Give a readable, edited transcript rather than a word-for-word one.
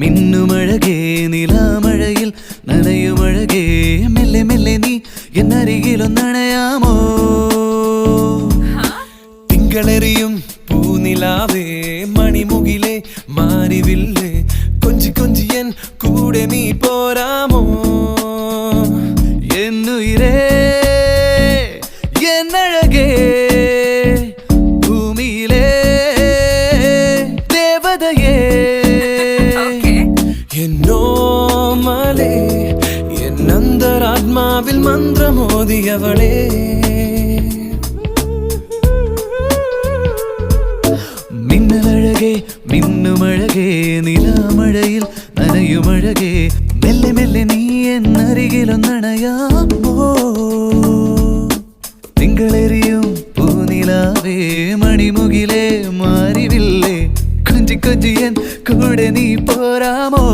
മിന്നുമഴകേ നിലാമഴയിൽ നനയുമഴകേ മെല്ലെ മെല്ലെ നീ എന്നരികിലൊന്നണയാമോ തിങ്കളെറിയും പൂനിലാവേ മണിമുകിലേ മാരിവില്ലേ കൊഞ്ചി കൊഞ്ചി എൻ കൂടെ നീ പോരാമോ എന്നുയിരേ എന്നഴകേ ഭൂമിയിലേ ദേവതയേ എന്നോമലേ എന്നന്തരാത്മാവിൽ മന്ത്രമോദിയവളേ മിന്നലഴകേ മിന്നുമഴകേ നിലാമഴയിൽ നനയുമഴകേ മെല്ലെ മെല്ലെ നീ എന്നരികിലൊന്നണയാമോ തിങ്കളെറിയും പൂനിലാവേ മണിമുകിലേ മാരിവില്ലേ കൊഞ്ചി കൊഞ്ചി എൻ കൂടെ നീ പോരാമോ